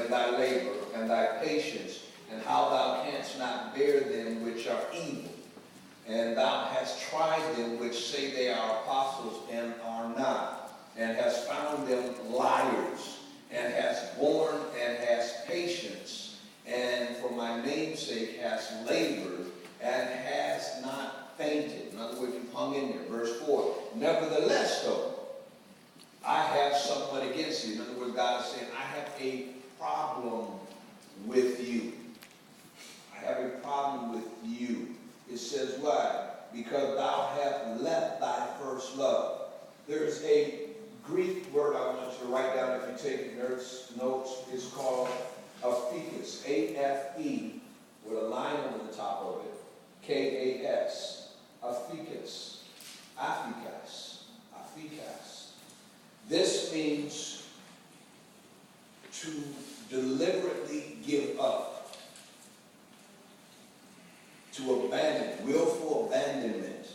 and thy labor, and thy patience, and how thou canst not bear them which are evil. And thou hast tried them which say they are apostles and are not, and hast found them liars, and hast borne and hast patience, and for my name's sake hast labored, and hast not fainted. In other words, you've hung in there. Verse 4, nevertheless, though, I have somewhat against you. In other words, God is saying, I have a problem with you. I have a problem with you. It says why? Because thou hast left thy first love. There is a Greek word I want you to write down if you take notes. It's called aphesis. A-F-E with a line over the top of it. K-A-S. Aphesis. Aphesis. Aphesis. This means to deliberately give up. To abandon, willful abandonment.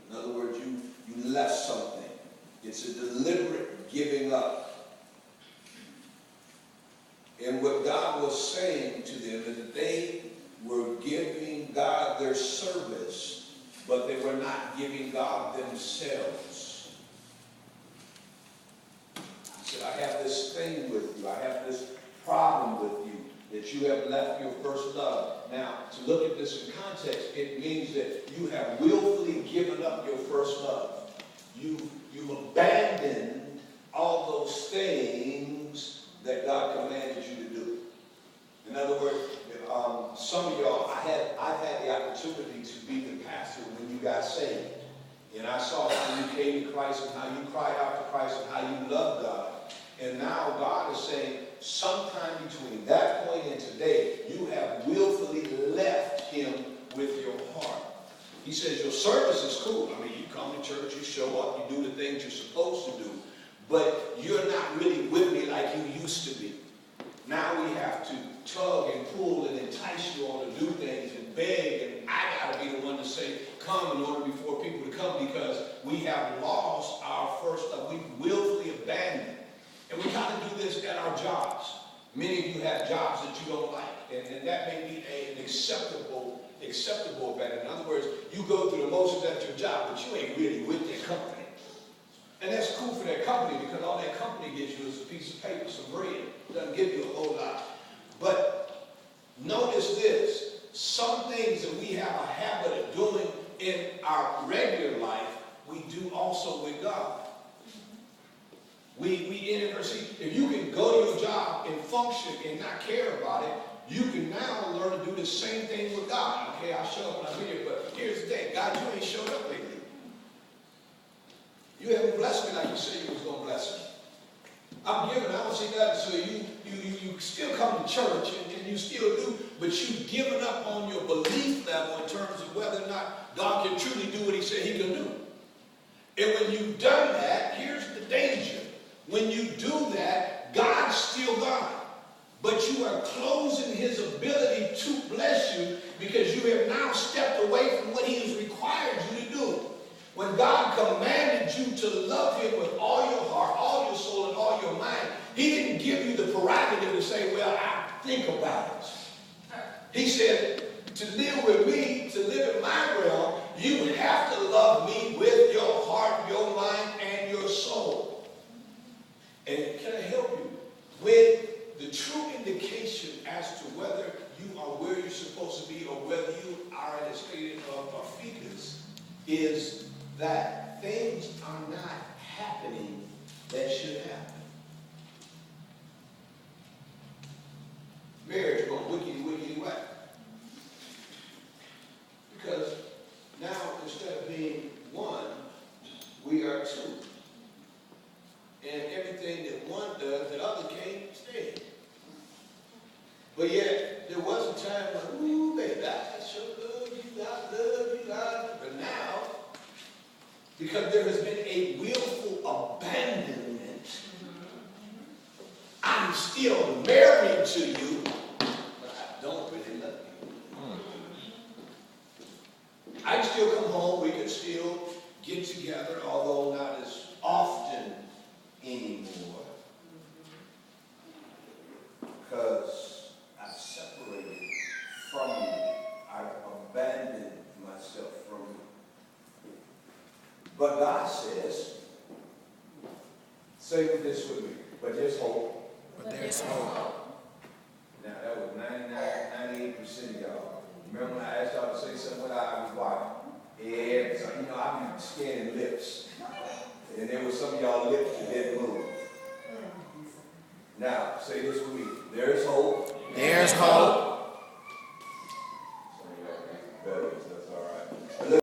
In other words, you left something. It's a deliberate giving up. And what God was saying to them is that they were giving God their service, but they were not giving God themselves. He said, I have this thing with you. I have this problem with you, that you have left your first love. Now, to look at this in context, it means that you have willfully given up your first love. You've abandoned all those things that God commanded you to do. In other words, some of y'all, I've had the opportunity to be the pastor when you got saved. And I saw how you came to Christ and how you cried out to Christ and how you loved God. And now God is saying, sometime between that point and today, you have willfully left him with your heart. He says your service is cool. I mean, you come to church, you show up, you do the things you're supposed to do, but you're not really with me like you used to be. Now we have to tug and pull and entice you on to do things and beg, and I got to be the one to say, come in order before people to come, because we have lost our first love. We've willfully abandoned. And we kind of do this at our jobs. Many of you have jobs that you don't like, and that may be an acceptable abandonment. In other words, you go through the motions at your job, but you ain't really with that company. And that's cool for that company, because all that company gives you is a piece of paper, some bread. It doesn't give you a whole lot. But notice this. Some things that we have a habit of doing in our regular life, we do also with God. We see, if you can go to your job and function and not care about it, you can now learn to do the same thing with God. Okay, I show up when I'm here, but here's the thing. God, you ain't showed up lately. You haven't blessed me like you said you was going to bless me. I'm giving, I don't see that. So you still come to church and you still do, but you've given up on your belief level in terms of whether or not God can truly do what he said he can do. And when you've done that, here's the danger. When you do that, God's still God. But you are closing his ability to bless you because you have now stepped away from what he has required you to do. When God commanded you to love him with all your heart, all your soul, and all your mind, he didn't give you the prerogative to say, well, I think about it. He said, to live with me, to live in my realm, you have to love me with your heart, your mind, and your soul. And can I help you? With the true indication as to whether you are where you're supposed to be or whether you are in a state of fetus, is that things are not happening that should happen. Marriage going wickedy way. Because now instead of being one, we are two. And everything that one does, the other can't stand. But yet, there was a time when, ooh, baby, I sure love you, I love you, but now, because there has been a willful abandonment, I'm still married to you, but I don't really love you. I can still come home, we can still get together, although not as often anymore. But God says, say this with me, but there's hope. But there's hope. Now that was 98% of y'all. Remember when I asked y'all to say something when I was quiet? Yeah, so, you know, I've been scanning lips. And there was some of y'all lips that didn't move. Now, say this with me. There's hope. There's hope.